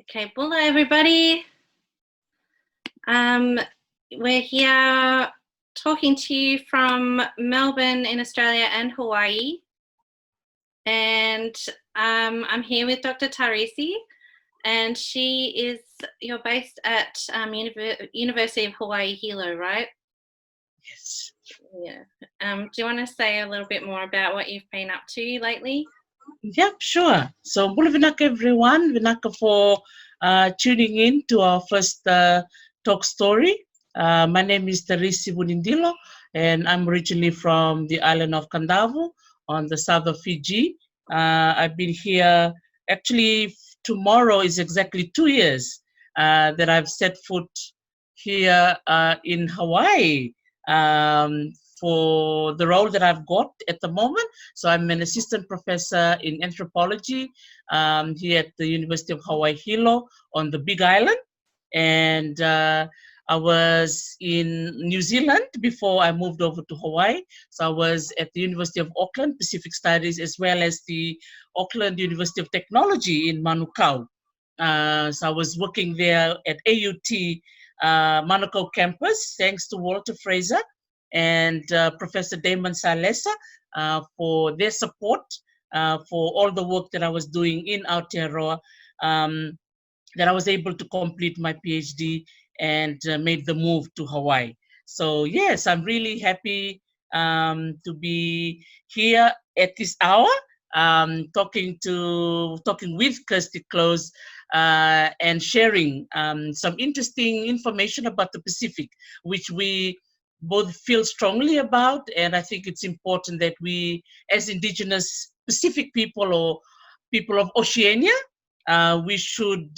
Okay, Bula everybody. We're here talking to you from Melbourne in Australia and Hawaii. And I'm here with Dr. Tarisi, and you're based at University of Hawaii Hilo, right? Yes. Yeah. Do you want to say a little bit more about what you've been up to lately? Yep, sure. So, mula vinaka everyone, vinaka for tuning in to our first talk story. My name is Tarisi Bunindilo, and I'm originally from the island of Kandavu on the south of Fiji. I've been here, actually, tomorrow is exactly 2 years that I've set foot here in Hawaii. Um, for the role that I've got at the moment. So I'm an assistant professor in anthropology here at the University of Hawaii Hilo on the Big Island. And I was in New Zealand before I moved over to Hawaii. So I was at the University of Auckland, Pacific Studies, as well as the Auckland University of Technology in Manukau. So I was working there at AUT Manukau campus, thanks to Walter Fraser and Professor Damon Salesa for their support for all the work that I was doing in Aotearoa, that I was able to complete my PhD and made the move to Hawaii. So yes, I'm really happy to be here at this hour, talking with Kirsty Close and sharing some interesting information about the Pacific, which we both feel strongly about. And I think it's important that we, as Indigenous Pacific people or people of Oceania, we should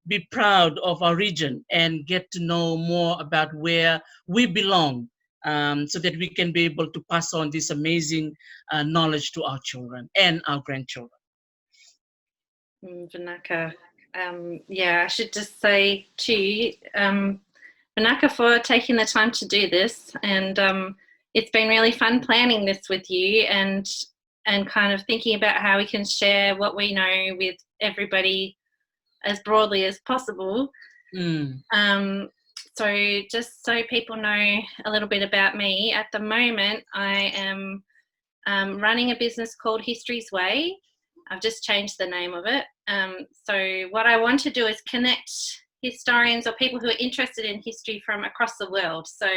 be proud of our region and get to know more about where we belong, so that we can be able to pass on this amazing knowledge to our children and our grandchildren. Vinaka. Yeah, I should just say to you, Vinaka, for taking the time to do this, and it's been really fun planning this with you and kind of thinking about how we can share what we know with everybody as broadly as possible. So just so people know a little bit about me, at the moment I am running a business called History's Way. I've just changed the name of it. So what I want to do is connect historians or people who are interested in history from across the world. So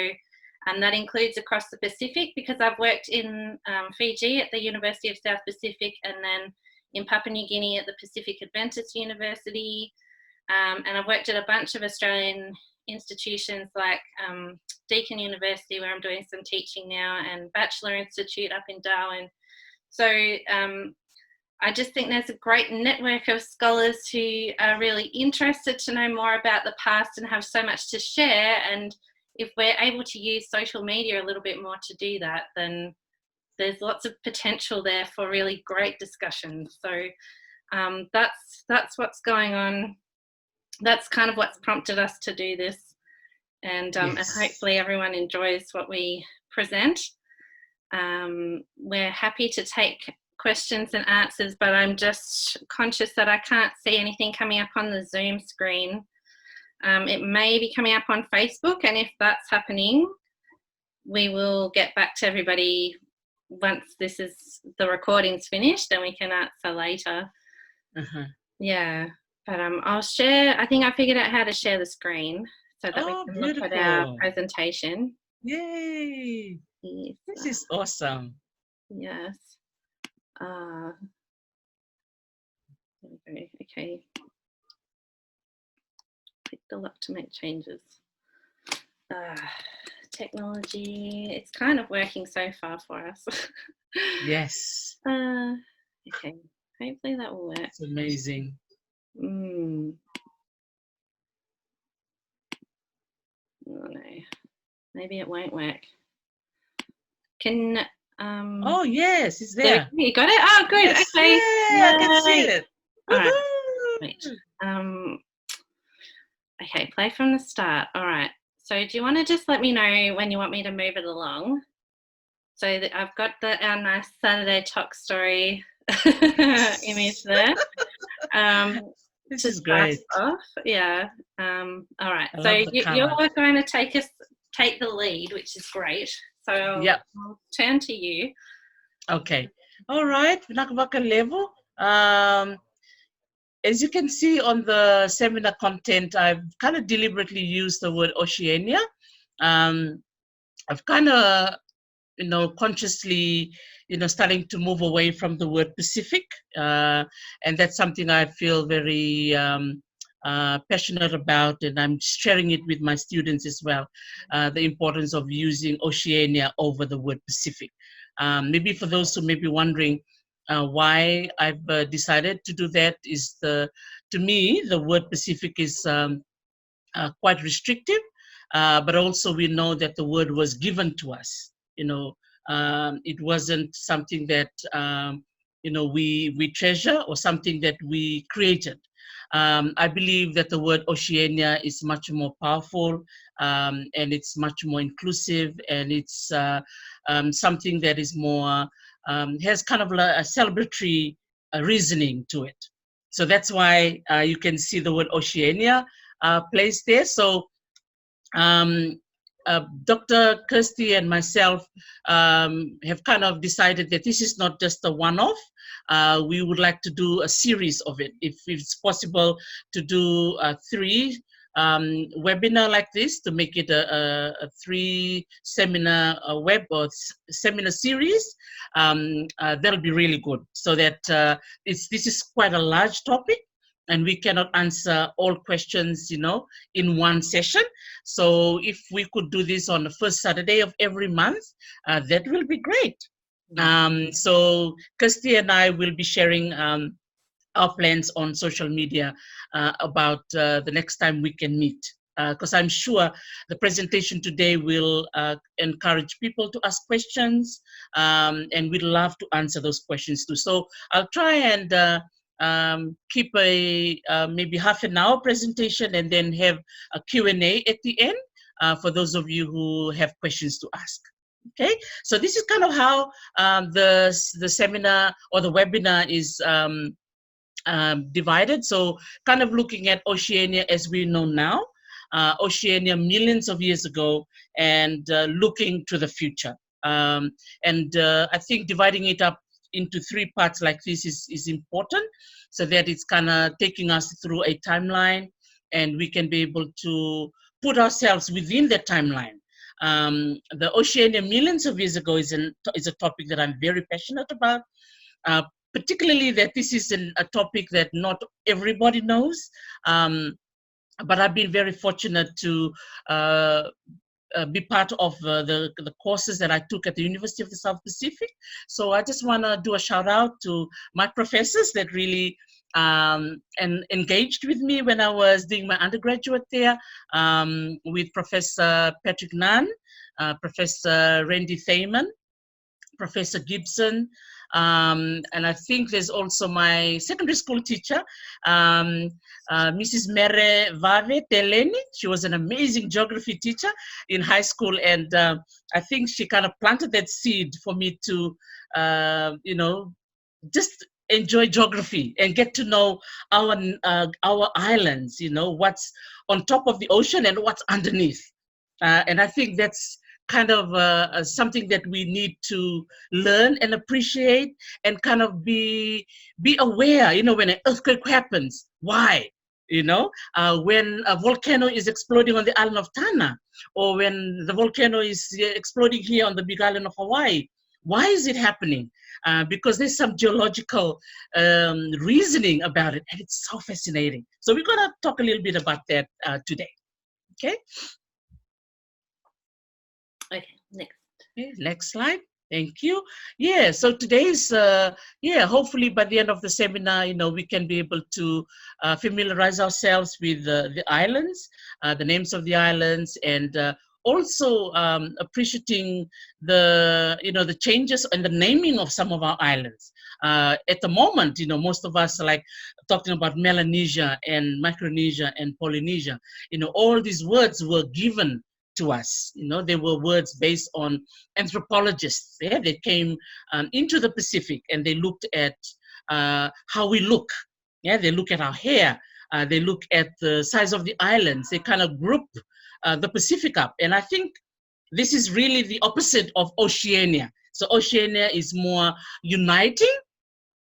that includes across the Pacific, because I've worked in Fiji at the University of South Pacific, and then in Papua New Guinea at the Pacific Adventist University. And I've worked at a bunch of Australian institutions like Deakin University, where I'm doing some teaching now, and Bachelor Institute up in Darwin. So I just think there's a great network of scholars who are really interested to know more about the past and have so much to share. And if we're able to use social media a little bit more to do that, then there's lots of potential there for really great discussions. So that's what's going on. That's kind of what's prompted us to do this. And hopefully everyone enjoys what we present. We're happy to take questions and answers, but I'm just conscious that I can't see anything coming up on the Zoom screen. It may be coming up on Facebook, and if that's happening, we will get back to everybody once the recording's finished, and we can answer later. Yeah, but I'll share. I think I figured out how to share the screen so that we can beautiful. look at our presentation. Yay! Yes. This is awesome. Yes. Okay. Click the lock to make changes. Technology, it's kind of working so far for us. Yes. Okay, hopefully that will work. It's amazing. Oh no, maybe it won't work. Can oh yes, it's there. You got it? Oh good. Yes, okay. Yeah, I can see it. All right. Wait. Okay, play from the start. All right. So do you want to just let me know when you want me to move it along? So that I've got our nice Saturday Tok Story image there. This to is start great. us off. Yeah. All right. I So love the you're colors. going to take the lead, which is great. So Yep. I'll turn to you. Okay. All right. Vinakavaka level. As you can see on the seminar content, I've kind of deliberately used the word Oceania. I've kind of, consciously, starting to move away from the word Pacific. And that's something I feel very passionate about, and I'm sharing it with my students as well, the importance of using Oceania over the word Pacific. Maybe for those who may be wondering, why I've decided to do that is to me, the word Pacific is quite restrictive, but also we know that the word was given to us. It wasn't something that we treasure or something that we created. I believe that the word Oceania is much more powerful, and it's much more inclusive, and it's something that is more has kind of a celebratory reasoning to it. So that's why you can see the word Oceania placed there. So Dr. Kirsty and myself have kind of decided that this is not just a one-off. We would like to do a series of it, if it's possible, to do 3 webinar like this, to make it a 3 seminar web or seminar series. That'll be really good, so that this is quite a large topic, and we cannot answer all questions, in one session. So if we could do this on the first Saturday of every month, that will be great. So Kirsty and I will be sharing our plans on social media about the next time we can meet. Because I'm sure the presentation today will encourage people to ask questions, and we'd love to answer those questions too. So I'll try and keep a maybe half an hour presentation, and then have a Q&A at the end for those of you who have questions to ask. Okay, so this is kind of how the seminar or the webinar is divided. So kind of looking at Oceania as we know now, Oceania millions of years ago, and looking to the future. I think dividing it up into 3 parts like this is important, so that it's kind of taking us through a timeline, and we can be able to put ourselves within the timeline. The Oceania millions of years ago is a topic that I'm very passionate about, particularly that this is a topic that not everybody knows. But I've been very fortunate to be part of the courses that I took at the University of the South Pacific. So I just want to do a shout out to my professors that really engaged with me when I was doing my undergraduate there, with Professor Patrick Nunn, Professor Randy Thaman, Professor Gibson, and I think there's also my secondary school teacher, Mrs. Mere Vave Teleni. She was an amazing geography teacher in high school, and I think she kind of planted that seed for me to, just enjoy geography and get to know our islands, what's on top of the ocean and what's underneath. And I think that's kind of something that we need to learn and appreciate, and kind of be aware, when an earthquake happens, why? When a volcano is exploding on the island of Tanna, or when the volcano is exploding here on the big island of Hawaii, why is it happening? Because there's some geological reasoning about it, and it's so fascinating. So we're going to talk a little bit about that today. Okay. Okay, next. Okay, next slide. Thank you. Yeah, so today's, hopefully by the end of the seminar, we can be able to familiarize ourselves with the islands, the names of the islands, and also appreciating the changes and the naming of some of our islands. At the moment, most of us are like talking about Melanesia and Micronesia and Polynesia. All these words were given to us. They were words based on anthropologists. Yeah, they came into the Pacific, and they looked at how we look. Yeah, they look at our hair, they look at the size of the islands, they kind of group the Pacific up. And I think this is really the opposite of Oceania. So Oceania is more uniting.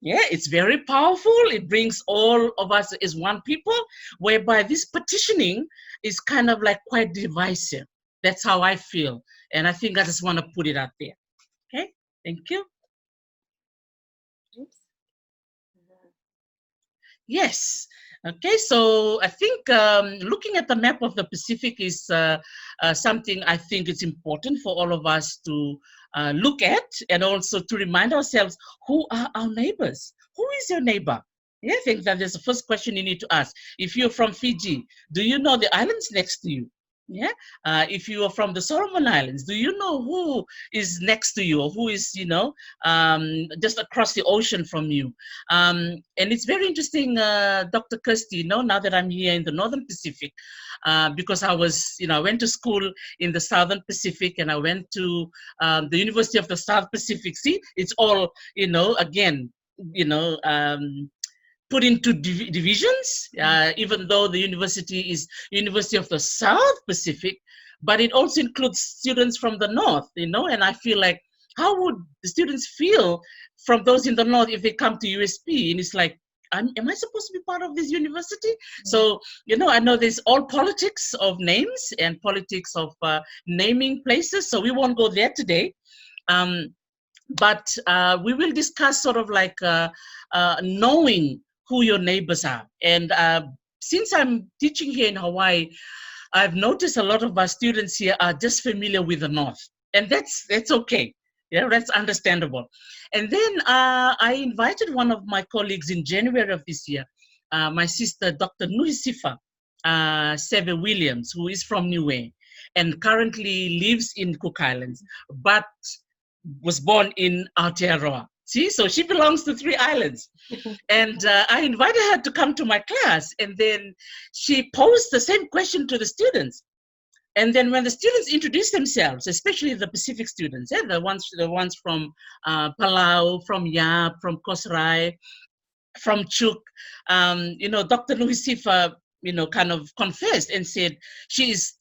Yeah, it's very powerful. It brings all of us as one people, whereby this partitioning is kind of like quite divisive. That's how I feel. And I think I just want to put it out there. Okay, thank you. Oops. Yes. Okay, so I think looking at the map of the Pacific is something I think it's important for all of us to look at, and also to remind ourselves, who are our neighbors? Who is your neighbor? Yeah, I think that is the first question you need to ask. If you're from Fiji, do you know the islands next to you? Yeah. If you are from the Solomon Islands, do you know who is next to you, or who is, just across the ocean from you? And it's very interesting, Dr. Kirsty, now that I'm here in the Northern Pacific, because I went to school in the Southern Pacific, and I went to the University of the South Pacific. See, it's all, again, put into divisions, even though the university is University of the South Pacific, but it also includes students from the North, and I feel like, how would the students feel from those in the North if they come to USP? And it's like, am I supposed to be part of this university? So, I know there's all politics of names and politics of naming places, so we won't go there today. But we will discuss sort of like knowing who your neighbors are. And since I'm teaching here in Hawaii, I've noticed a lot of our students here are just familiar with the North. And that's okay. Yeah, that's understandable. And then I invited one of my colleagues in January of this year, my sister, Dr. Nuhisifa Seve Williams, who is from Niue and currently lives in Cook Islands, but was born in Aotearoa. See, so she belongs to 3 islands. And I invited her to come to my class, and then she posed the same question to the students. And then when the students introduced themselves, especially the Pacific students, the ones from Palau, from Yap, from Kosrae, from Chuk, Dr. Nuhisifa, kind of confessed and said she is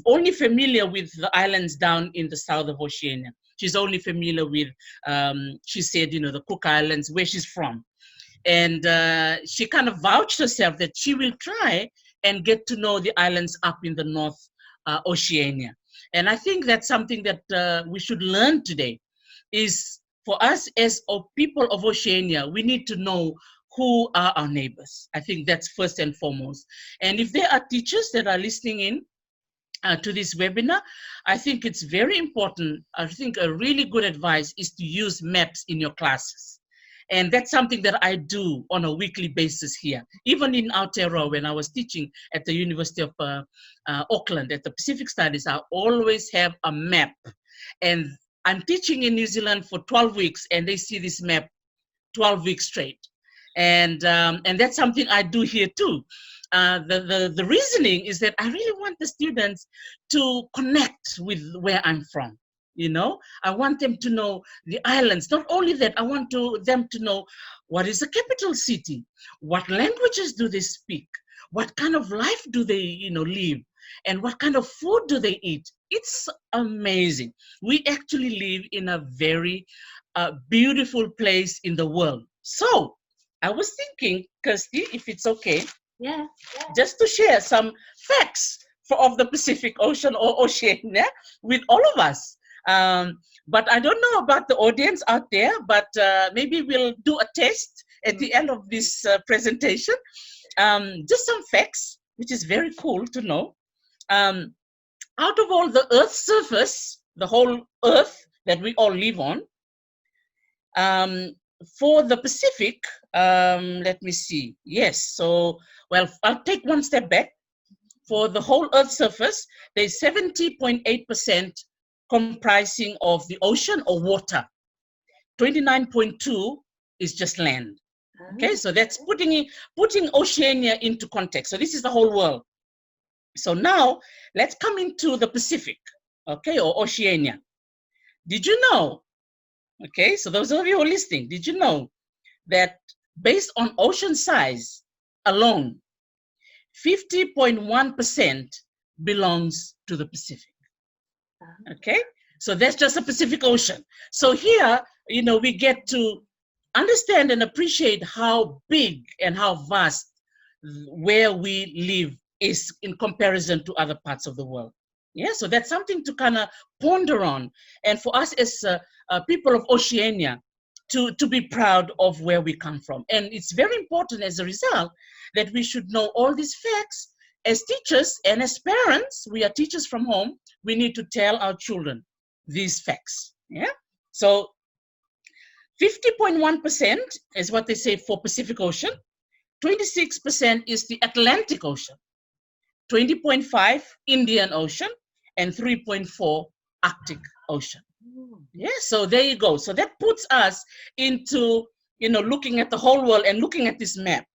only familiar with the islands down in the south of Oceania. She's only familiar with, she said, the Cook Islands, where she's from. And she kind of vouched herself that she will try and get to know the islands up in the North Oceania. And I think that's something that we should learn today, is for us as people of Oceania, we need to know who are our neighbors. I think that's first and foremost. And if there are teachers that are listening in to this webinar, I think it's very important. I think a really good advice is to use maps in your classes. And that's something that I do on a weekly basis here. Even in Aotearoa, when I was teaching at the University of Auckland at the Pacific Studies, I always have a map. And I'm teaching in New Zealand for 12 weeks, and they see this map 12 weeks straight. And that's something I do here too. The reasoning is that I really want the students to connect with where I'm from. I want them to know the islands. Not only that, I want them to know what is the capital city, what languages do they speak, what kind of life do they live, and what kind of food do they eat. It's amazing. We actually live in a very beautiful place in the world. So I was thinking, Kirsty, if it's okay, Yeah. just to share some facts of the Pacific Ocean or Oceania with all of us. But I don't know about the audience out there, but maybe we'll do a test at the end of this presentation. Just some facts, which is very cool to know. Out of all the Earth's surface, the whole Earth that we all live on, for the Pacific, let me see. Yes, so, well, I'll take one step back. For the whole Earth's surface, there's 70.8% comprising of the ocean or water. 29.2 is just land. Okay, so that's putting Oceania into context. So this is the whole world. So now let's come into the Pacific, okay, or Oceania. Did you know? Okay, so those of you who are listening, did you know that based on ocean size alone, 50.1% belongs to the Pacific. Okay, so that's just the Pacific Ocean. So here, we get to understand and appreciate how big and how vast where we live is in comparison to other parts of the world. Yeah, so that's something to kind of ponder on, and for us as people of Oceania to be proud of where we come from. And it's very important as a result that we should know all these facts. As teachers and as parents, we are teachers from home, we need to tell our children these facts. Yeah, so 50.1% is what they say for Pacific Ocean, 26% is the Atlantic Ocean, 20.5 Indian Ocean, and 3.4 Arctic Ocean. Yeah, so there you go. So that puts us into, looking at the whole world and looking at this map.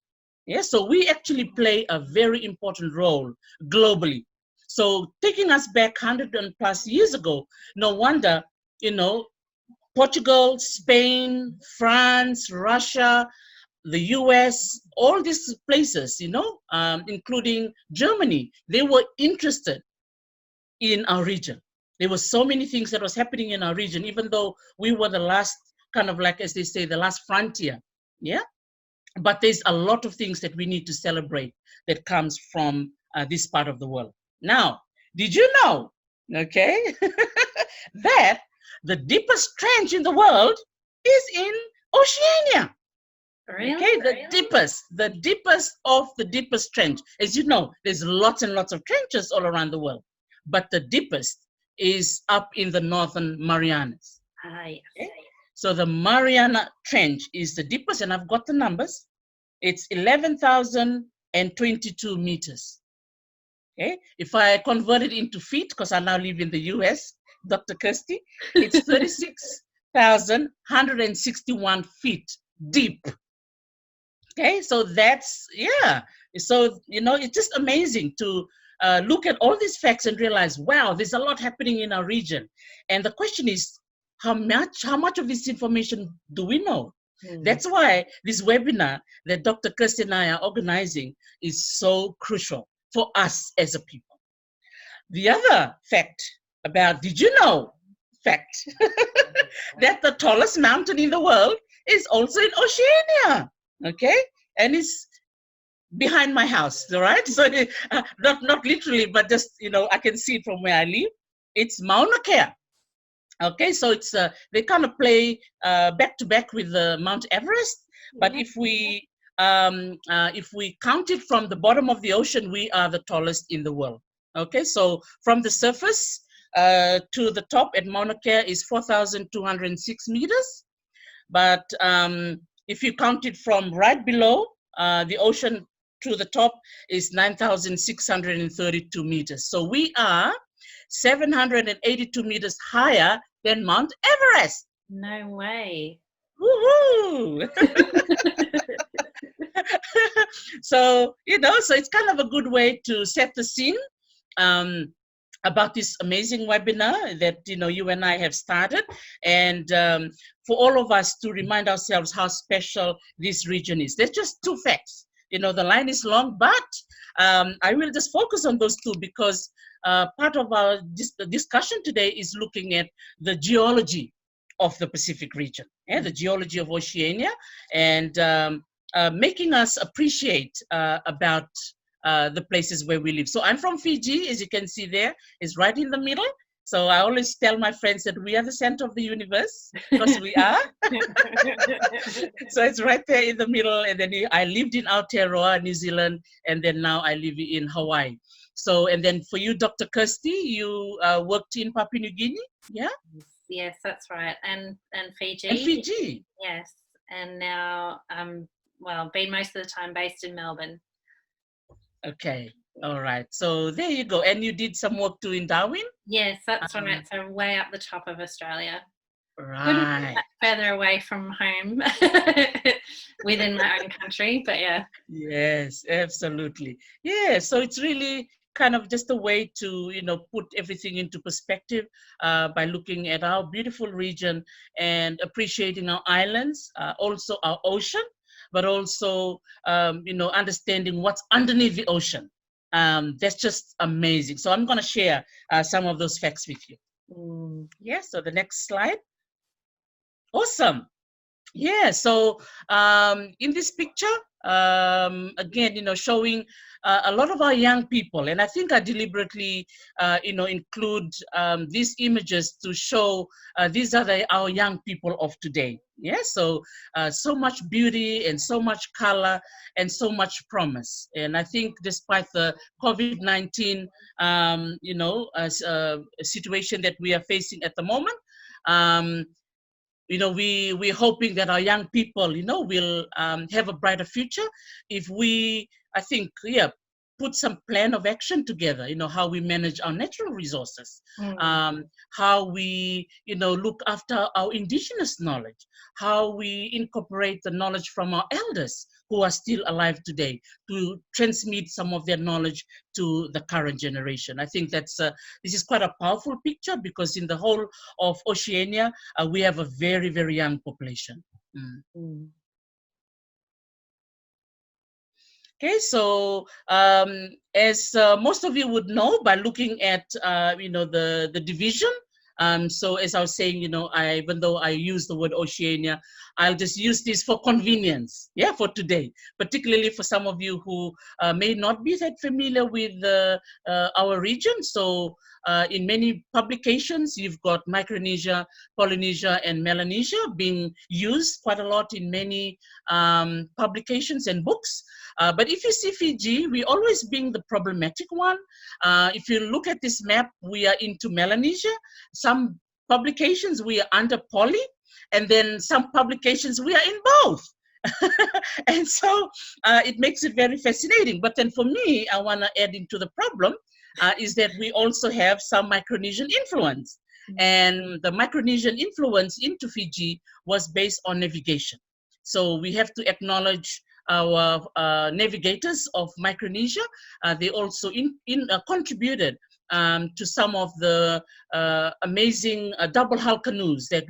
Yeah, so we actually play a very important role globally. So taking us back 100 and plus years ago, no wonder, Portugal, Spain, France, Russia, the US, all these places, including Germany, they were interested in our region. There were so many things that was happening in our region, even though we were the last, kind of like, as they say, the last frontier. Yeah. But there's a lot of things that we need to celebrate that comes from this part of the world. Now, did you know, okay, that the deepest trench in the world is in Oceania? Really? Okay, the deepest of the deepest trench. As you know, there's lots and lots of trenches all around the world, but the deepest is up in the northern Marianas. Yes. Okay? So the Mariana Trench is the deepest, and I've got the numbers. It's 11,022 meters. Okay, if I convert it into feet, because I now live in the US, Dr. Kirsty, it's 36,161 feet deep. Okay, so that's, yeah. So, it's just amazing to look at all these facts and realize, wow, there's a lot happening in our region. And the question is, how much of this information do we know? That's why this webinar that Dr. Kirsty and I are organizing is so crucial for us as a people. The other fact about, did you know, fact, that the tallest mountain in the world is also in Oceania, okay? And it's behind my house, all right? So not literally, but just, I can see it from where I live. It's Mauna Kea. Okay, so it's they kind of play back to back with Mount Everest, but if we count it from the bottom of the ocean, we are the tallest in the world. Okay, so from the surface to the top at Mauna Kea is 4,206 meters, but if you count it from right below the ocean to the top is 9,632 meters. So we are 782 meters higher than Mount Everest. No way. Woohoo! So, so it's kind of a good way to set the scene about this amazing webinar that, you and I have started, and for all of us to remind ourselves how special this region is. There's just two facts. The line is long, but I will just focus on those two because part of our discussion today is looking at the geology of the Pacific region, the geology of Oceania, and making us appreciate about the places where we live. So I'm from Fiji, as you can see there, is right in the middle. So I always tell my friends that we are the center of the universe, because we are. So it's right there in the middle. And then I lived in Aotearoa, New Zealand, and then now I live in Hawaii. So, and then for you, Dr. Kirsty, you worked in Papua New Guinea, yeah? Yes, that's right. And Fiji. And Fiji. Yes. And now, been most of the time based in Melbourne. Okay. All right. So there you go. And you did some work too in Darwin? Yes, that's right. So way up the top of Australia. Right. Further away from home within my own country, but yeah. Yes, absolutely. Yeah. So it's really kind of just a way to, put everything into perspective by looking at our beautiful region and appreciating our islands, also our ocean, but also, understanding what's underneath the ocean. That's just amazing. So I'm going to share some of those facts with you. Yeah, so the next slide. Awesome. Yeah, so in this picture, again, showing a lot of our young people, and I think I deliberately, include these images to show these are our young people of today. Yeah, so so much beauty and so much color and so much promise. And I think despite the COVID-19, situation that we are facing at the moment, um, we're hoping that our young people, will have a brighter future if we, I think, yeah, put some plan of action together. How we manage our natural resources, how we, look after our indigenous knowledge, how we incorporate the knowledge from our elders who are still alive today to transmit some of their knowledge to the current generation. I think this is quite a powerful picture, because in the whole of Oceania, we have a very, very young population. Okay, so as most of you would know by looking at the division. So as I was saying, even though I use the word Oceania, I'll just use this for convenience, yeah, for today, particularly for some of you who may not be that familiar with our region. So in many publications, you've got Micronesia, Polynesia, and Melanesia being used quite a lot in many publications and books. But if you see Fiji, we always being the problematic one. If you look at this map, we are into Melanesia. Some publications we are under Poly, and then some publications we are in both. And so it makes it very fascinating. But then for me, I want to add into the problem is that we also have some Micronesian influence. And the Micronesian influence into Fiji was based on navigation. So we have to acknowledge our navigators of Micronesia. They also contributed to some of the amazing double hull canoes that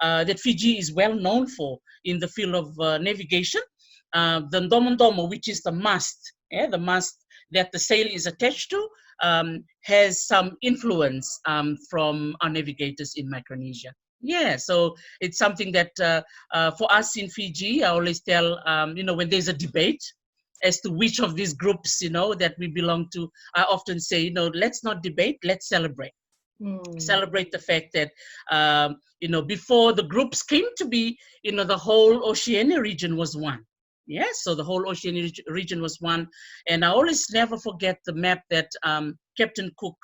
that Fiji is well known for in the field of navigation. The Ndomondomo, which is the mast that the sail is attached to, has some influence from our navigators in Micronesia. Yeah, so it's something that for us in Fiji, I always tell, when there's a debate as to which of these groups, that we belong to, I often say, let's not debate, let's celebrate. Celebrate the fact that, before the groups came to be, the whole Oceania region was one. Yeah, so the whole Oceania region was one. And I always never forget the map that Captain Cook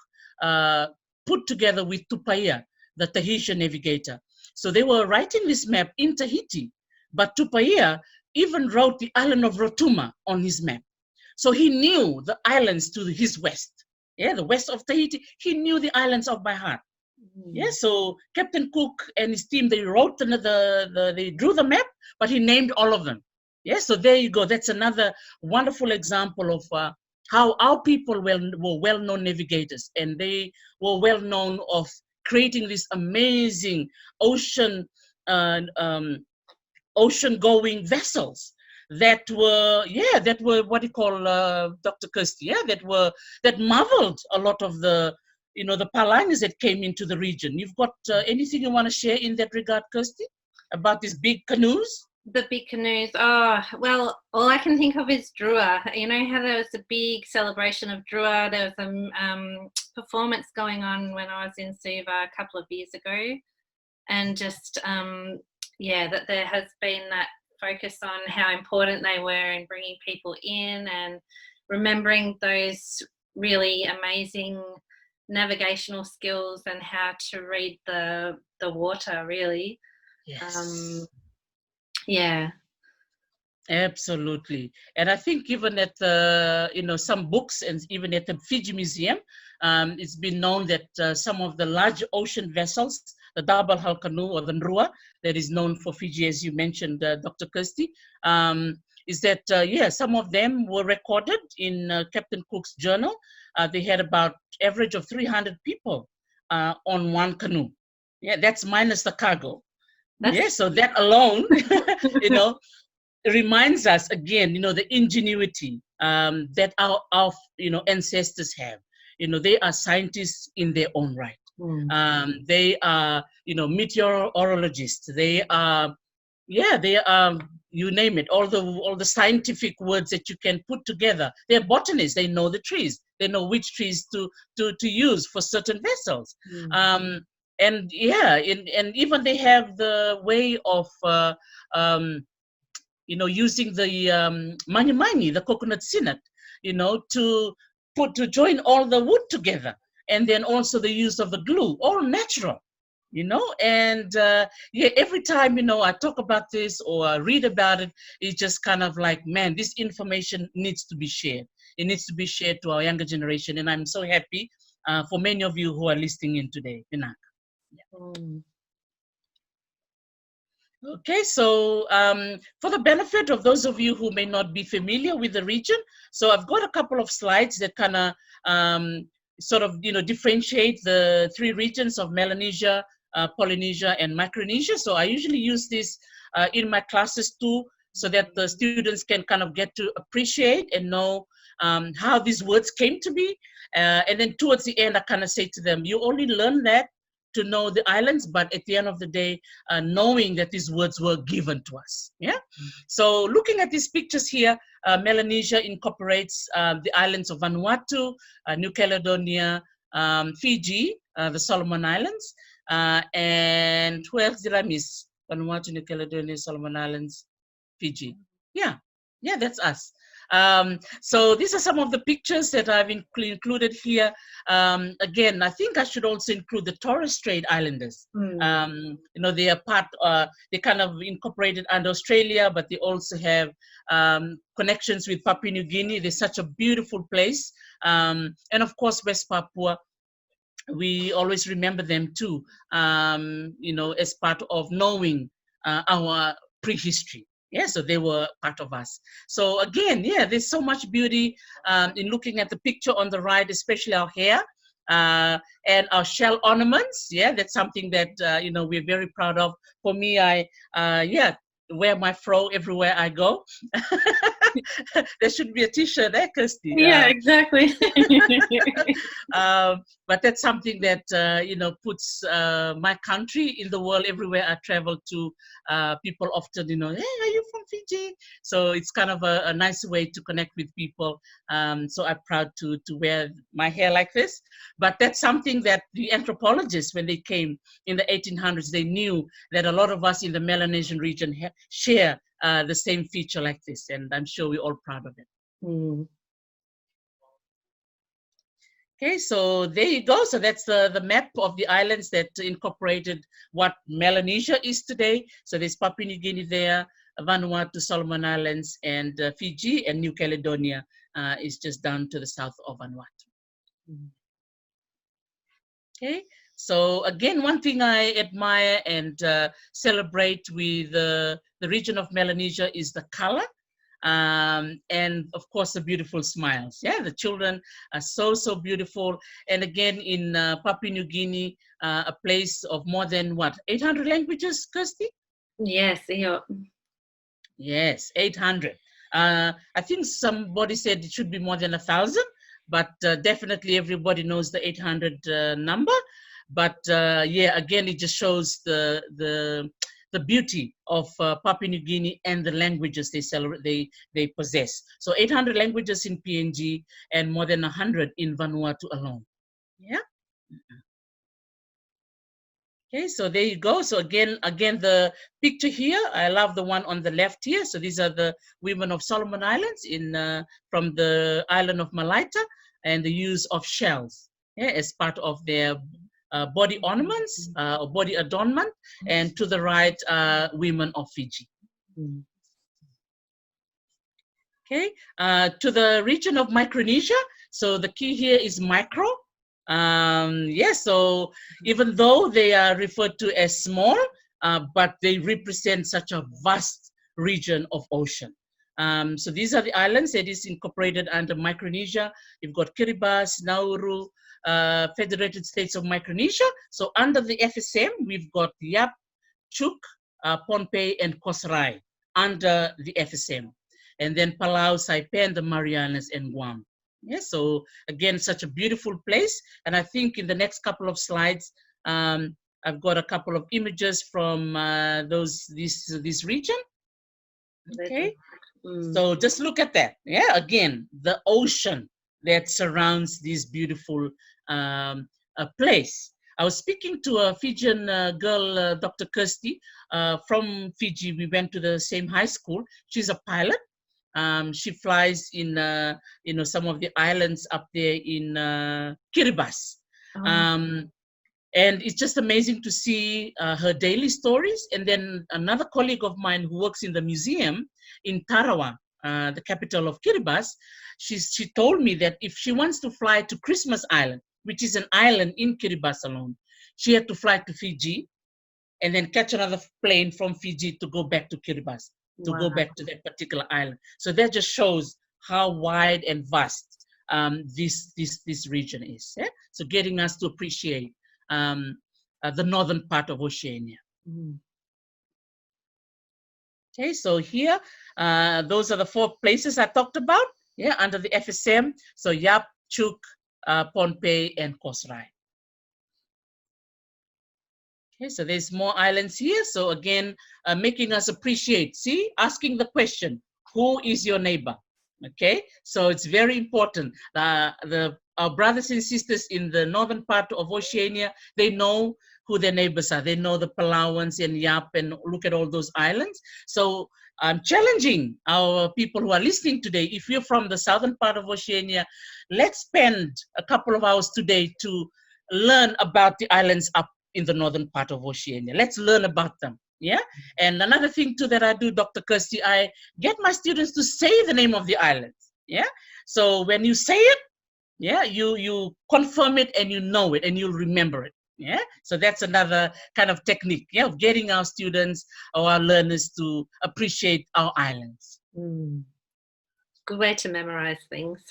put together with Tupaia, the Tahitian navigator. So they were writing this map in Tahiti, but Tupaia even wrote the island of Rotuma on his map. So he knew the islands to his west. Yeah, the west of Tahiti, he knew the islands of by heart. Yeah, so Captain Cook and his team, they wrote they drew the map, but he named all of them. Yeah, so there you go. That's another wonderful example of how our people were well-known navigators, and they were well-known of creating this amazing ocean-going vessels that were what you call Dr. Kirsty, that marveled a lot of the Palanis that came into the region. You've got anything you want to share in that regard, Kirsty, about these big canoes? The big canoes. Oh, well, all I can think of is Drua. You know how there was a big celebration of Drua? There was a performance going on when I was in Suva a couple of years ago. And just, that there has been that focus on how important they were in bringing people in and remembering those really amazing navigational skills and how to read the water, really. Yes. Yeah. Absolutely. And I think even at some books and even at the Fiji Museum, it's been known that some of the large ocean vessels, the double hull canoe or the Nrua, that is known for Fiji, as you mentioned, Dr. Kirsty, is that, some of them were recorded in Captain Cook's journal. They had about average of 300 people on one canoe. Yeah, that's minus the cargo. Yeah, so that alone, reminds us again, the ingenuity that our ancestors have. They are scientists in their own right. They are, meteorologists. They are, you name it, all the scientific words that you can put together. They're botanists. They know the trees. They know which trees to use for certain vessels. And even they have the way of using the mani, the coconut sinat, to join all the wood together, and then also the use of the glue, all natural. And every time I talk about this or I read about it, it's just kind of like, man, this information needs to be shared. It needs to be shared to our younger generation, and I'm so happy for many of you who are listening in today. Okay, so for the benefit of those of you who may not be familiar with the region, so I've got a couple of slides that kind of sort of differentiate the three regions of Melanesia, Polynesia, and Micronesia. So I usually use this in my classes too, so that the students can kind of get to appreciate and know how these words came to be. And then towards the end, I kind of say to them, you only learn that to know the islands, but at the end of the day, knowing that these words were given to us. So looking at these pictures here, Melanesia incorporates the islands of Vanuatu, New Caledonia, Fiji, the Solomon Islands, and who else did I miss? Vanuatu, New Caledonia, Solomon Islands, Fiji. Yeah, that's us. So these are some of the pictures that I've included here. Again, I think I should also include the Torres Strait Islanders. They are part, they kind of incorporated under Australia, but they also have connections with Papua New Guinea. They're such a beautiful place. And of course, West Papua, we always remember them too, as part of knowing our prehistory. So they were part of us. So again, there's so much beauty in looking at the picture on the right, especially our hair and our shell ornaments. That's something that we're very proud of. For me, I wear my fro everywhere I go. There should be a t-shirt there, Kirsty. Exactly. But that's something that puts my country in the world. Everywhere I travel to, people often hey, are you from Fiji? So it's kind of a nice way to connect with people. So I'm proud to wear my hair like this. But that's something that the anthropologists, when they came in the 1800s, they knew that a lot of us in the Melanesian region share the same feature like this, and I'm sure we're all proud of it. Okay, so there you go. So that's the map of the islands that incorporated what Melanesia is today. So there's Papua New Guinea there, Vanuatu, Solomon Islands, and Fiji, and New Caledonia is just down to the south of Vanuatu. Okay, so again, one thing I admire and celebrate with the region of Melanesia is the color. And of course the beautiful smiles. The children are so beautiful. And again, in Papua New Guinea, a place of more than 800 languages, Kirsty? Yes, 800. I think somebody said it should be more than 1,000, but definitely everybody knows the 800 number. But again, it just shows the beauty of Papua New Guinea and the languages they possess. So 800 languages in PNG and more than 100 in Vanuatu alone. Okay, so there you go. So again, the picture here, I love the one on the left here. So these are the women of Solomon Islands from the island of Malaita, and the use of shells as part of their body ornaments or body adornment. And to the right, women of Fiji. Okay, to the region of Micronesia. So the key here is micro. So even though they are referred to as small, but they represent such a vast region of ocean. So these are the islands that is incorporated under Micronesia. You've got Kiribati, Nauru, Federated States of Micronesia. So under the FSM, we've got Yap, Chuuk, Pohnpei, and Kos Rai. under the FSM. And then Palau, Saipan, the Marianas, and Guam. Yeah, so again, such a beautiful place. And I think in the next couple of slides, I've got a couple of images from this region. Okay, so just look at that. Yeah, again, the ocean that surrounds this beautiful place. I was speaking to a Fijian girl, Dr. Kirsty, from Fiji. We went to the same high school. She's a pilot. She flies in, some of the islands up there in Kiribati. And it's just amazing to see her daily stories. And then another colleague of mine who works in the museum in Tarawa, the capital of Kiribati, she told me that if she wants to fly to Christmas Island, which is an island in Kiribati alone, she had to fly to Fiji and then catch another plane from Fiji to go back to Kiribati, to go back to that particular island. So that just shows how wide and vast this region is. Yeah? So getting us to appreciate the northern part of Oceania. Okay, so here, those are the 4 places I talked about, yeah, under the FSM. So Yap, Chuk, Pohnpei, and Kosrae. Okay, so there's more islands here. So again, making us appreciate, see, asking the question, who is your neighbor? Okay, so it's very important. Our brothers and sisters in the northern part of Oceania, they know who their neighbors are. They know the Palauans and Yap, and look at all those islands. So I'm challenging our people who are listening today. If you're from the southern part of Oceania, let's spend a couple of hours today to learn about the islands up in the northern part of Oceania. Let's learn about them. Yeah. And another thing too that I do, Dr. Kirsty, I get my students to say the name of the islands. Yeah. So when you say it, yeah, you confirm it and you know it and you'll remember it. Yeah. So that's another kind of technique, yeah, of getting our students or our learners to appreciate our islands. Good way to memorize things.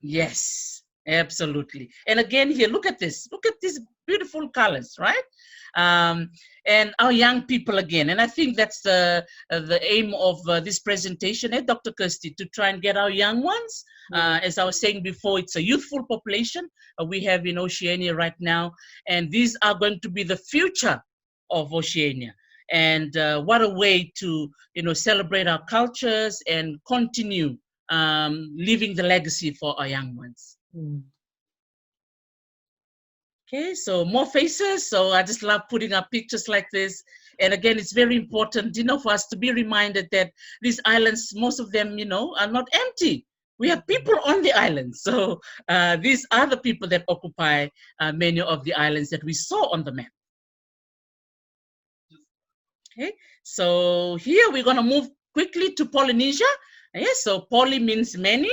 Yes, absolutely. And again, here, look at this. Look at these beautiful colors, right? And our young people again. And I think that's the aim of this presentation, Dr. Kirsty, to try and get our young ones. As I was saying before, it's a youthful population we have in Oceania right now. And these are going to be the future of Oceania. And what a way to, celebrate our cultures and continue leaving the legacy for our young ones. Okay, so more faces. So I just love putting up pictures like this. And again, it's very important, for us to be reminded that these islands, most of them, are not empty. We have people on the islands. So these are the people that occupy many of the islands that we saw on the map. Okay, so here we're going to move quickly to Polynesia. Yes, so poly means many.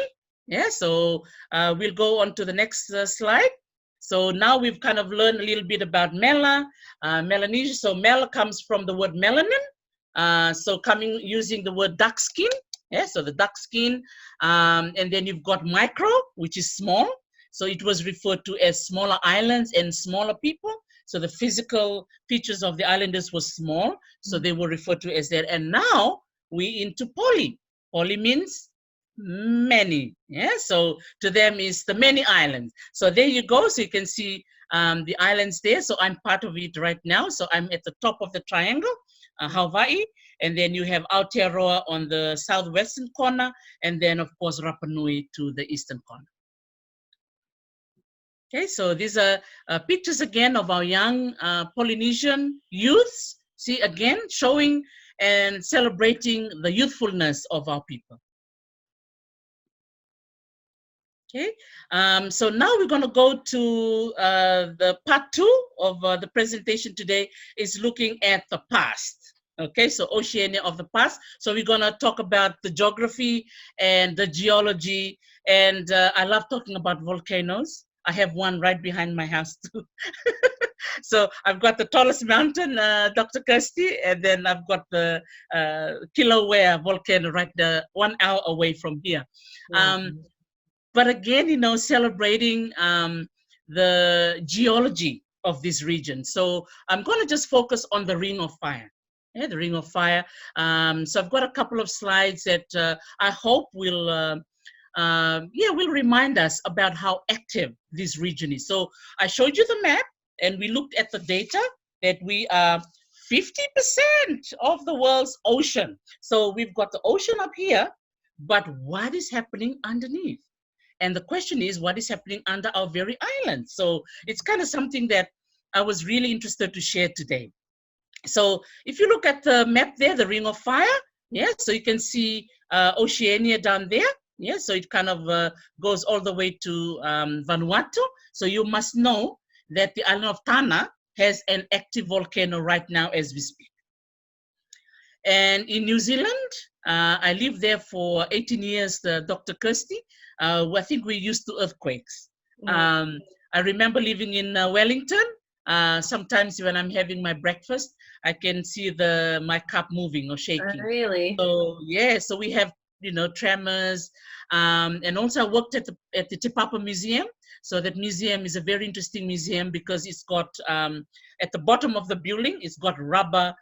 Yeah, so we'll go on to the next slide. So now we've kind of learned a little bit about Mela, Melanesia. So Mela comes from the word melanin. So using the word dark skin. Yeah, so the dark skin. And then you've got micro, which is small. So it was referred to as smaller islands and smaller people. So the physical features of the islanders were small. So they were referred to as that. And now we into poly. Poly means many. Yeah, so to them is the many islands. So there you go. So you can see the islands there. So I'm part of it right now. So I'm at the top of the triangle, Hawaii, and then you have Aotearoa on the southwestern corner, and then of course Rapa Nui to the eastern corner. Okay, so these are pictures again of our young Polynesian youths. See, again, showing and celebrating the youthfulness of our people. Okay, so now we're going to go to the part 2 of the presentation today is looking at the past. Okay, so Oceania of the past. So we're going to talk about the geography and the geology. And I love talking about volcanoes. I have one right behind my house too. So I've got the tallest mountain, Dr. Kirsty, and then I've got the Kilauea volcano right there, 1 hour away from here. But again, celebrating the geology of this region. So I'm going to just focus on the Ring of Fire. Yeah, the Ring of Fire. So I've got a couple of slides that I hope will remind us about how active this region is. So I showed you the map, and we looked at the data that we are 50% of the world's ocean. So we've got the ocean up here, but what is happening underneath? And the question is, what is happening under our very island? So it's kind of something that I was really interested to share today. So if you look at the map there, the Ring of Fire, yeah, so you can see Oceania down there. Yeah, so it kind of goes all the way to Vanuatu. So you must know that the island of Tanna has an active volcano right now as we speak. And in New Zealand, I lived there for 18 years, Dr. Kirsty. I think we're used to earthquakes. I remember living in Wellington. Sometimes when I'm having my breakfast, I can see my cup moving or shaking. Oh, really? So yeah, so we have tremors, and also I worked at the Te Papa Museum. So that museum is a very interesting museum because it's got at the bottom of the building, it's got rubber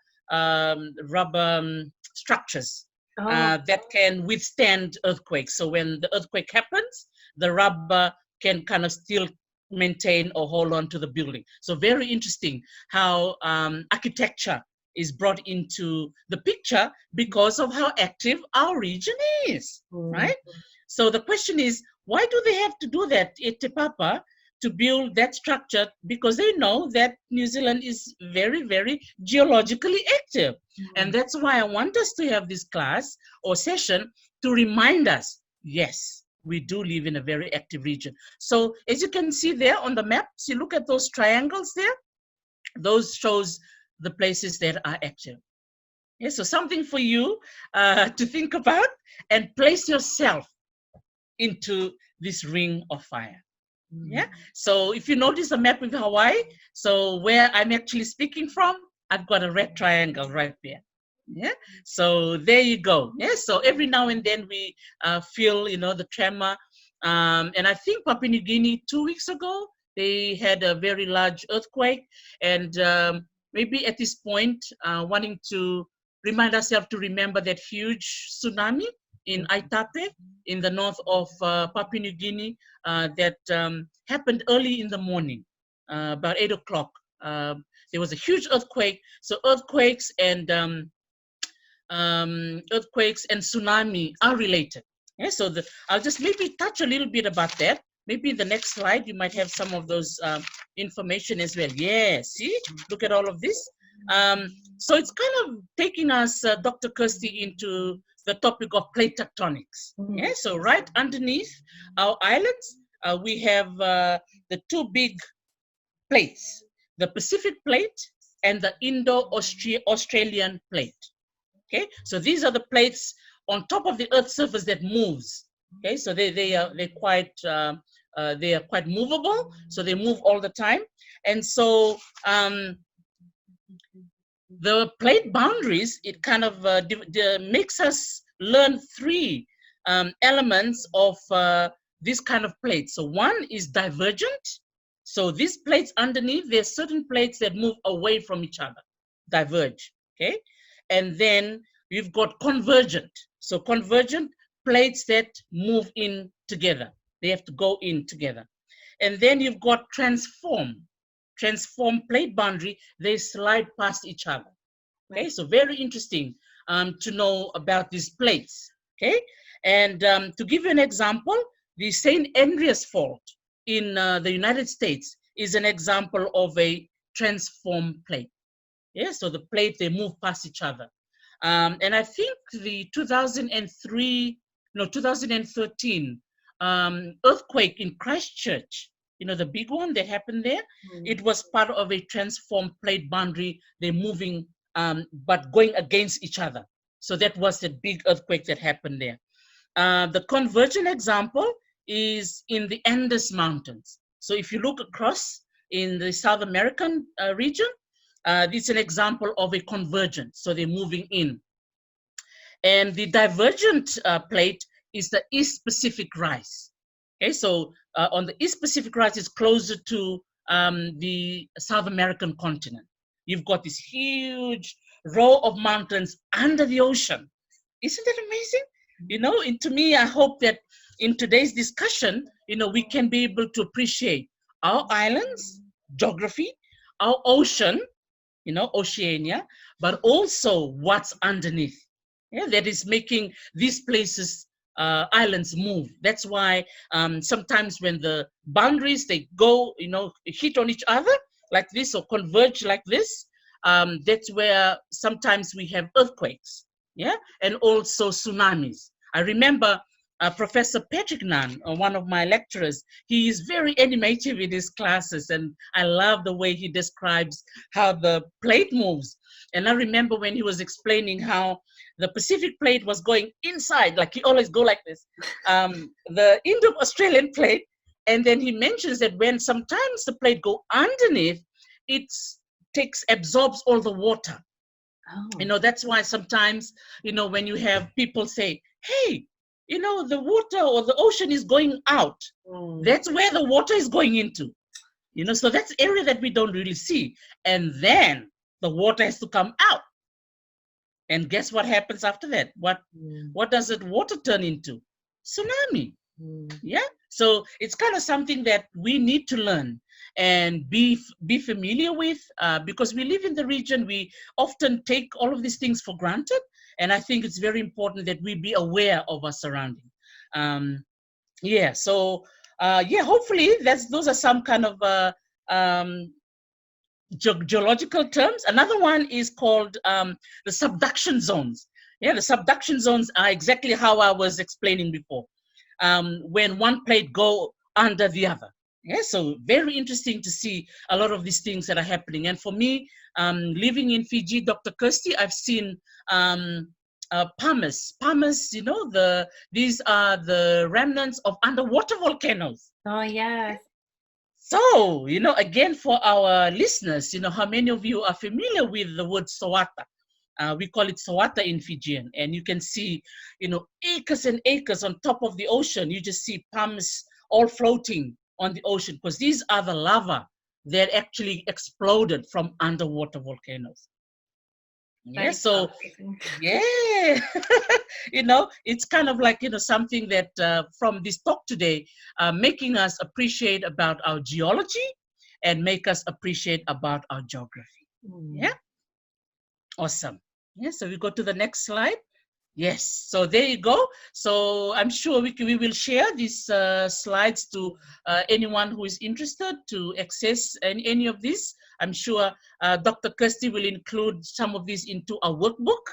structures that can withstand earthquakes. So when the earthquake happens, the rubber can kind of still maintain or hold on to the building. So very interesting how architecture is brought into the picture because of how active our region is, right? So the question is, why do they have to do that at Te Papa to build that structure? Because they know that New Zealand is very, very geologically active. And that's why I want us to have this class or session to remind us, yes, we do live in a very active region. So as you can see there on the map, see, look at those triangles there. Those shows the places that are active. Yeah, so something for you to think about and place yourself into this ring of fire. Yeah. So if you notice the map of Hawaii, so where I'm actually speaking from, I've got a red triangle right there. Yeah. So there you go. Yeah. So every now and then we feel, the tremor. And I think Papua New Guinea 2 weeks ago, they had a very large earthquake. And maybe at this point, wanting to remind ourselves to remember that huge tsunami in Aitape in the north of Papua New Guinea that happened early in the morning, about 8 o'clock. There was a huge earthquake. So earthquakes and tsunami are related. Yeah, so I'll just maybe touch a little bit about that. Maybe in the next slide, you might have some of those information as well. Yeah, see, look at all of this. So it's kind of taking us, Dr. Kirsty, into the topic of plate tectonics. Yeah, so right underneath our islands, we have the two big plates, the Pacific plate and the Indo-Australian plate. Okay, so these are the plates on top of the Earth's surface that moves. Okay, so they're quite movable, so they move all the time. And so the plate boundaries, it kind of makes us learn three elements of this kind of plate. So one is divergent. So these plates underneath, there are certain plates that move away from each other, diverge, okay? And then we've got convergent. So convergent plates that move in together. They have to go in together. And then you've got transform plate boundary, they slide past each other. Okay, so very interesting to know about these plates. Okay, and to give you an example, the St. Andreas Fault in the United States is an example of a transform plate. Yeah, so the plate, they move past each other. And I think the 2013 earthquake in Christchurch, the big one that happened there, it was part of a transform plate boundary. They're moving, but going against each other. So that was the big earthquake that happened there. The convergent example is in the Andes Mountains. So if you look across in the South American region, it's an example of a convergence. So they're moving in. And the divergent plate is the East Pacific rise. Okay, so on the East Pacific rise, it's closer to the South American continent. You've got this huge row of mountains under the ocean. Isn't that amazing? And to me, I hope that in today's discussion, we can be able to appreciate our islands, geography, our ocean, Oceania, but also what's underneath. Yeah, that is making these places, islands move. That's why sometimes when the boundaries, they go, hit on each other like this or converge like this, that's where sometimes we have earthquakes, yeah, and also tsunamis. I remember Professor Patrick Nunn, one of my lecturers, he is very animative in his classes, and I love the way he describes how the plate moves. And I remember when he was explaining how the Pacific plate was going inside, like he always go like this, the Indo-Australian plate, and then he mentions that when sometimes the plate go underneath, it absorbs all the water. Oh. That's why sometimes, when you have people say, hey, the water or the ocean is going out, that's where the water is going into. So that's area that we don't really see. And then the water has to come out. And guess what happens after that? What does that water turn into? Tsunami. Yeah. So it's kind of something that we need to learn and be familiar with, because we live in the region. We often take all of these things for granted, and I think it's very important that we be aware of our surrounding. Yeah. So hopefully those are some kind of geological terms. Another one is called the subduction zones. Yeah, the subduction zones are exactly how I was explaining before. When one plate go under the other. Yeah, so very interesting to see a lot of these things that are happening. And for me, living in Fiji, Dr. Kirsty, I've seen pumice. Pumice, these are the remnants of underwater volcanoes. Oh, yes. So, again, for our listeners, how many of you are familiar with the word Sawata? We call it Sawata in Fijian, and you can see, acres and acres on top of the ocean. You just see pumice all floating on the ocean, because these are the lava that actually exploded from underwater volcanoes. Yeah, so yeah, it's kind of like, something that from this talk today, making us appreciate about our geology and make us appreciate about our geography. Yeah, awesome. Yeah, so we go to the next slide. Yes, so there you go. So I'm sure we will share these slides to anyone who is interested to access any of this. I'm sure Dr. Kirsty will include some of these into a workbook,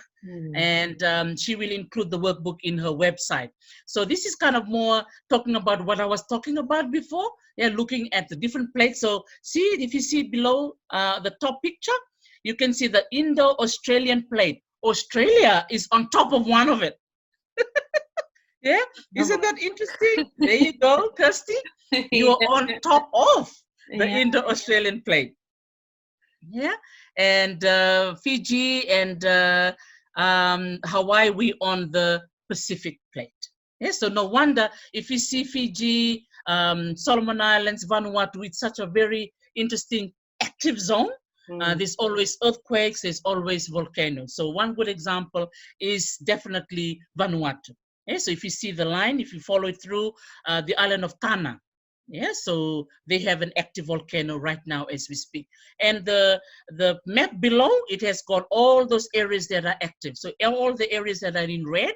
and she will include the workbook in her website. So this is kind of more talking about what I was talking about before. Yeah, looking at the different plates. So see, if you see below the top picture, you can see the Indo-Australian plate. Australia is on top of one of it. Yeah, isn't that interesting? There you go, Kirsty. You are on top of the Indo-Australian plate. Yeah, and Fiji and Hawaii, we on the Pacific plate. Yeah, so no wonder if you see Fiji, Solomon Islands, Vanuatu, it's such a very interesting active zone. There's always earthquakes, there's always volcanoes. So one good example is definitely Vanuatu. Yeah, so if you see the line, if you follow it through the island of Tana, yeah, so they have an active volcano right now as we speak. And the map below, it has got all those areas that are active. So all the areas that are in red,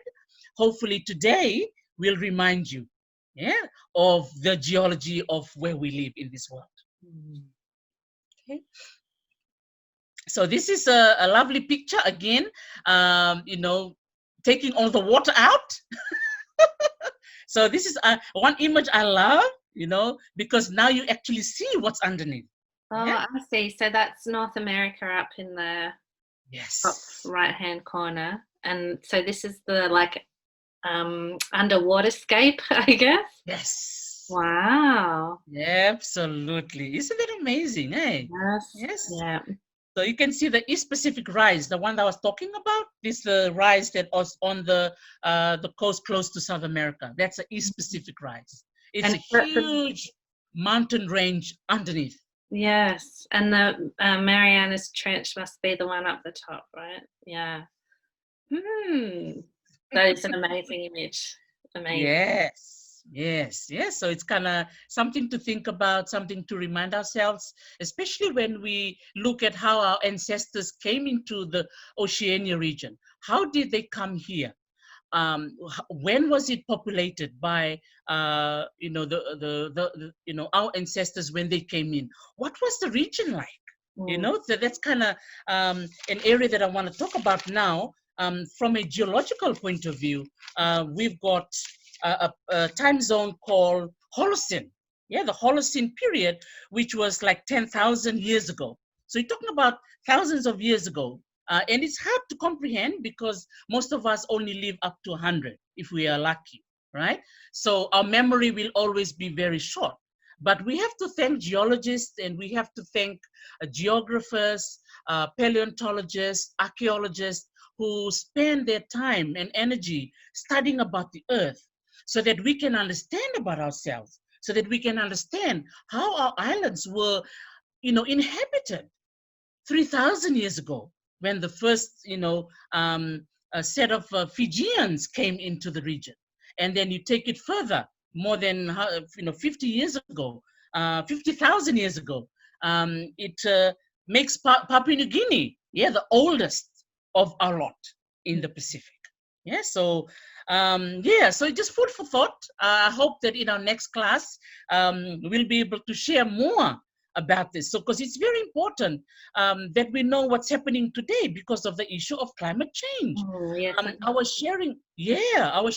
hopefully today will remind you, yeah, of the geology of where we live in this world. Okay. So this is a lovely picture again, taking all the water out. So this is one image I love, because now you actually see what's underneath. Oh, yeah? I see. So that's North America up in the top right-hand corner. And so this is the underwater scape, I guess? Yes. Wow. Yeah, absolutely. Isn't that amazing, eh? Yes. Yeah. So you can see the East Pacific rise, the one that I was talking about. This is the rise that was on the coast close to South America. That's the East Pacific rise. It's a huge mountain range underneath. Yes, and the Marianas Trench must be the one up the top, right? Yeah. That is an amazing image. Amazing. Yes. So it's kind of something to think about, something to remind ourselves, especially when we look at how our ancestors came into the Oceania region. How did they come here? When was it populated by our ancestors when they came in? What was the region like? So that's kind of an area that I want to talk about now. From a geological point of view, we've got a time zone called Holocene. Yeah, the Holocene period, which was like 10,000 years ago. So you're talking about thousands of years ago. And it's hard to comprehend because most of us only live up to 100 if we are lucky, right? So our memory will always be very short. But we have to thank geologists and we have to thank geographers, paleontologists, archaeologists who spend their time and energy studying about the earth so that we can understand about ourselves, so that we can understand how our islands were, inhabited 3,000 years ago when the first, a set of Fijians came into the region. And then you take it further, more than 50 years ago, 50,000 years ago, it makes Papua New Guinea, the oldest of our lot in the Pacific. So just food for thought. I hope that in our next class, we'll be able to share more about this. So, because it's very important that we know what's happening today because of the issue of climate change. Yes. I was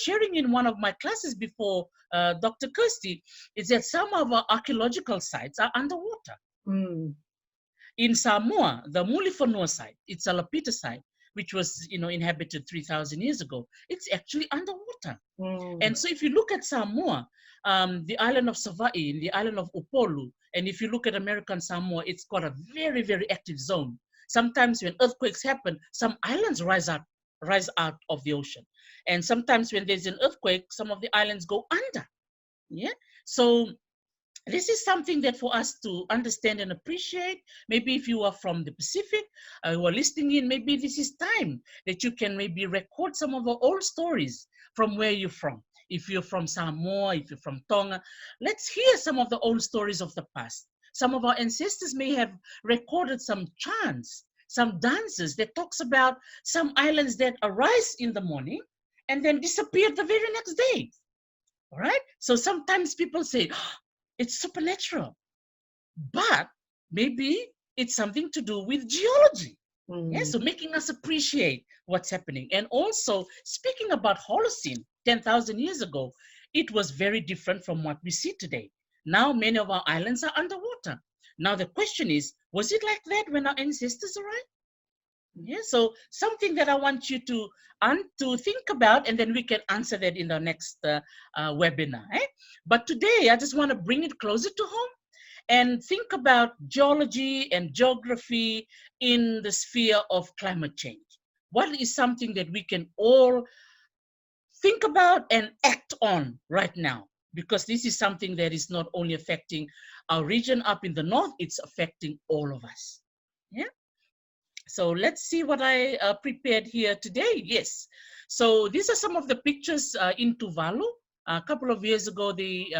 sharing in one of my classes before, Dr. Kirsty, is that some of our archaeological sites are underwater. In Samoa, the Mulifanua site, it's a Lapita site, which was, inhabited 3,000 years ago. It's actually underwater. And so if you look at Samoa, the island of Savaii, the island of Upolu, and if you look at American Samoa, it's got a very, very active zone. Sometimes when earthquakes happen, some islands rise out of the ocean. And sometimes when there's an earthquake, some of the islands go under. So this is something that for us to understand and appreciate. Maybe if you are from the Pacific, who are listening in, maybe this is time that you can maybe record some of our old stories from where you're from. If you're from Samoa, if you're from Tonga, let's hear some of the old stories of the past. Some of our ancestors may have recorded some chants, some dances that talks about some islands that arise in the morning and then disappear the very next day. All right? So sometimes people say, it's supernatural, but maybe it's something to do with geology. So making us appreciate what's happening. And also, speaking about Holocene, 10,000 years ago, it was very different from what we see today. Now, many of our islands are underwater. Now, the question is, was it like that when our ancestors arrived? So something that I want you to think about, and then we can answer that in the next webinar. But today, I just want to bring it closer to home and think about geology and geography in the sphere of climate change. What is something that we can all think about and act on right now? Because this is something that is not only affecting our region up in the north, it's affecting all of us. So let's see what I prepared here today. Yes. So these are some of the pictures in Tuvalu. A couple of years ago, they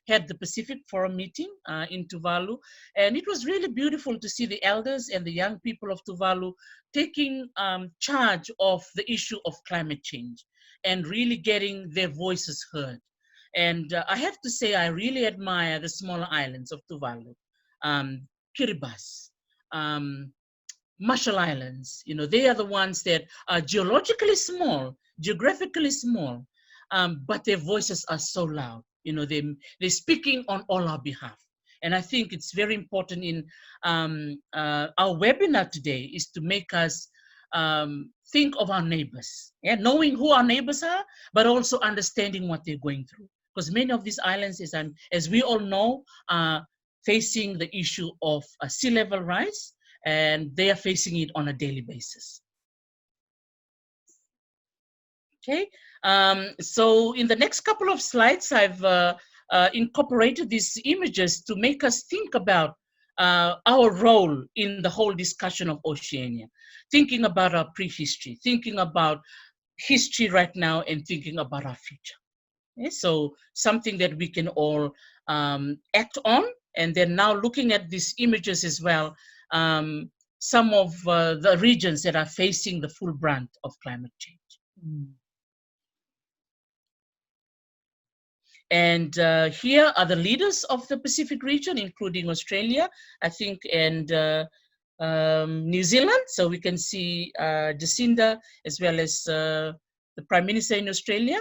had the Pacific Forum meeting in Tuvalu. And it was really beautiful to see the elders and the young people of Tuvalu taking charge of the issue of climate change and really getting their voices heard. And I have to say, I really admire the smaller islands of Tuvalu, Kiribati, Marshall Islands. They are the ones that are geologically small, geographically small, but their voices are so loud. They're speaking on all our behalf. And I think it's very important in our webinar today is to make us think of our neighbors, knowing who our neighbors are, but also understanding what they're going through. Because many of these islands, as we all know, are facing the issue of sea level rise, and they are facing it on a daily basis. Okay, so in the next couple of slides, I've incorporated these images to make us think about our role in the whole discussion of Oceania, thinking about our prehistory, thinking about history right now, and thinking about our future. Okay, so something that we can all act on. And then now looking at these images as well, some of the regions that are facing the full brunt of climate change. And here are the leaders of the Pacific region, including Australia, I think, and New Zealand. So we can see Jacinda as well as the Prime Minister in Australia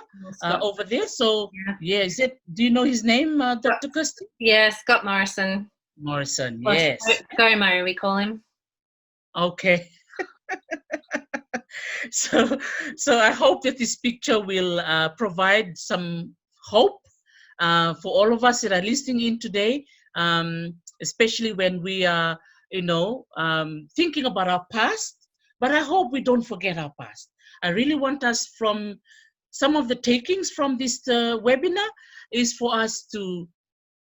over there. So yeah, is it? Do you know his name, Dr. Kirsty? Yeah, Scott Morrison. Morrison, yes. Gomo, we call him. Okay. So I hope that this picture will provide some hope for all of us that are listening in today, especially when we are, thinking about our past. But I hope we don't forget our past. I really want us, from some of the takings from this webinar, is for us to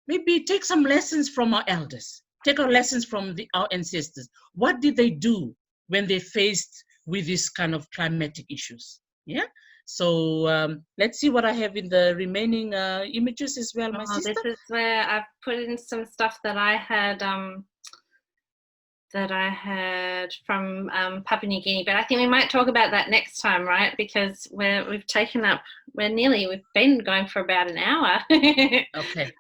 maybe take some lessons from our elders, take our lessons from our ancestors. What did they do when they faced with this kind of climatic issues? Yeah. So let's see what I have in the remaining images as well, my sister. This is where I've put in some stuff that I had from Papua New Guinea, but I think we might talk about that next time, right? Because we've been going for about an hour. Okay.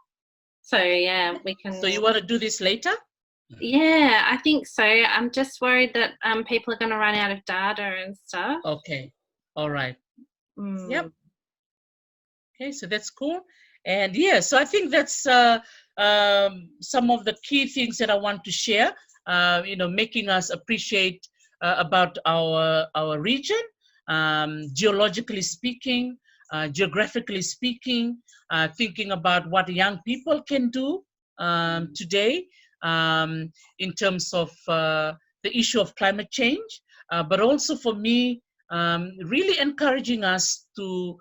So yeah, we can. So you want to do this later? Yeah, I think so. I'm just worried that people are going to run out of data and stuff. Okay. All right. Yep. Okay, so that's cool. And yeah, so I think that's some of the key things that I want to share, making us appreciate about our region, geologically speaking, geographically speaking, thinking about what young people can do today in terms of the issue of climate change, but also for me, really encouraging us to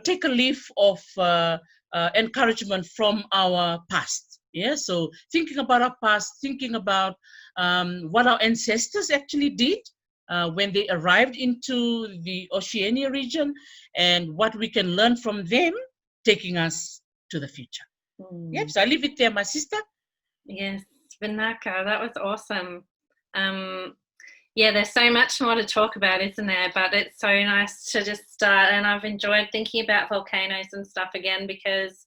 take a leaf of encouragement from our past. Yeah, so thinking about our past, thinking about what our ancestors actually did when they arrived into the Oceania region, and what we can learn from them, taking us to the future. Yep, so I leave it there, my sister. Yes, Vinaka, that was awesome. Yeah, there's so much more to talk about, isn't there? But it's so nice to just start, and I've enjoyed thinking about volcanoes and stuff again, because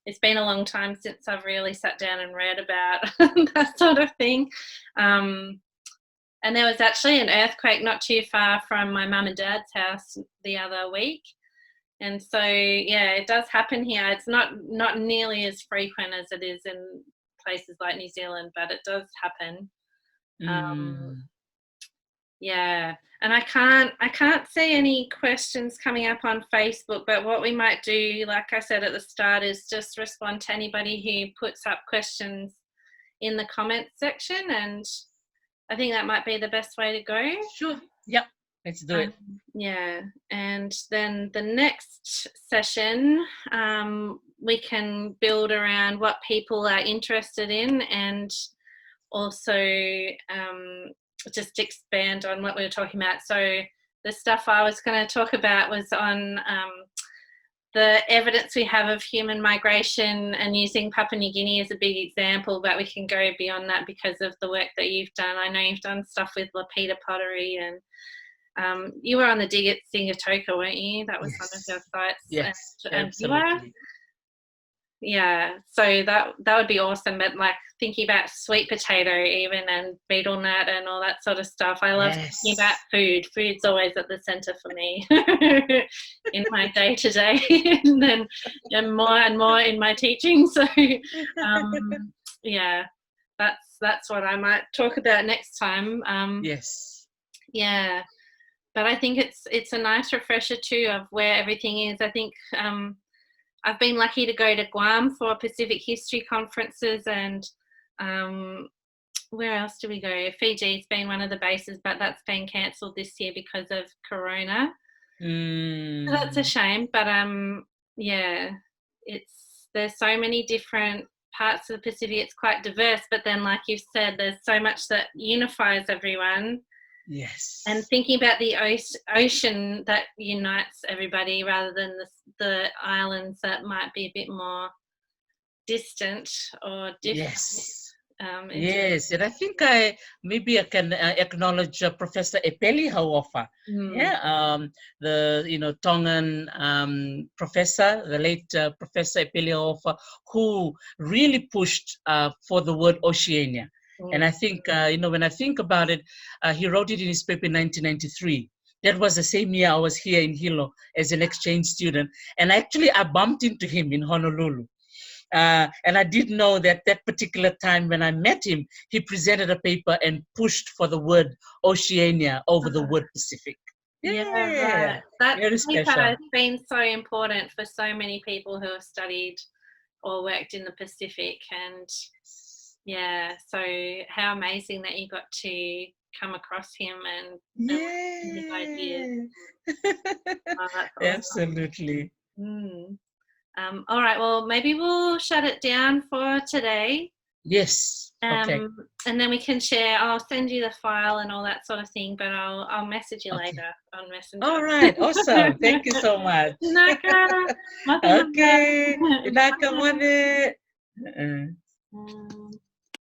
it's been a long time since I've really sat down and read about that sort of thing. And there was actually an earthquake not too far from my mum and dad's house the other week. And so, yeah, it does happen here. It's not nearly as frequent as it is in places like New Zealand, but it does happen. Yeah, and I can't see any questions coming up on Facebook, but what we might do, like I said at the start, is just respond to anybody who puts up questions in the comments section, and I think that might be the best way to go. Sure. Yep. Let's do it. Yeah, and then the next session, we can build around what people are interested in, and also just expand on what we were talking about. So the stuff I was going to talk about was on the evidence we have of human migration, and using Papua New Guinea as a big example, but we can go beyond that because of the work that you've done. I know you've done stuff with lapita pottery, and you were on the dig at Singatoka, weren't you? That was one of your sites. Yes, and absolutely. Yeah, so that would be awesome. But like thinking about sweet potato even, and betel nut and all that sort of stuff. I love thinking about food. Food's always at the centre for me in my day-to-day, and then more and more in my teaching. So yeah, that's what I might talk about next time. Yes. Yeah, but I think it's a nice refresher too of where everything is. I think I've been lucky to go to Guam for Pacific History conferences, and where else do we go? Fiji's been one of the bases, but that's been cancelled this year because of Corona. So that's a shame, but yeah, there's so many different parts of the Pacific, it's quite diverse, but then like you've said, there's so much that unifies everyone. Yes. And thinking about the ocean that unites everybody rather than the islands that might be a bit more distant or different. Yes. Yes, and I think I can acknowledge Professor Epeli Hauofa. Yeah, the Tongan professor, the late Professor Epeli Hauofa, who really pushed for the word Oceania. And I think when I think about it, he wrote it in his paper in 1993. That was the same year I was here in Hilo as an exchange student, and actually I bumped into him in Honolulu. And I did know that particular time when I met him, he presented a paper and pushed for the word Oceania over the word Pacific. Yeah, right. That very paper special. has been so important for so many people who have studied or worked in the Pacific. And yeah, so how amazing that you got to come across him and his ideas. Oh, that's awesome. Absolutely. All right, well, maybe we'll shut it down for today. Yes. Okay. And then we can share. I'll send you the file and all that sort of thing, but I'll message you later on Messenger. All right. Awesome. Thank you so much. Inaka. Okay. Inaka mane.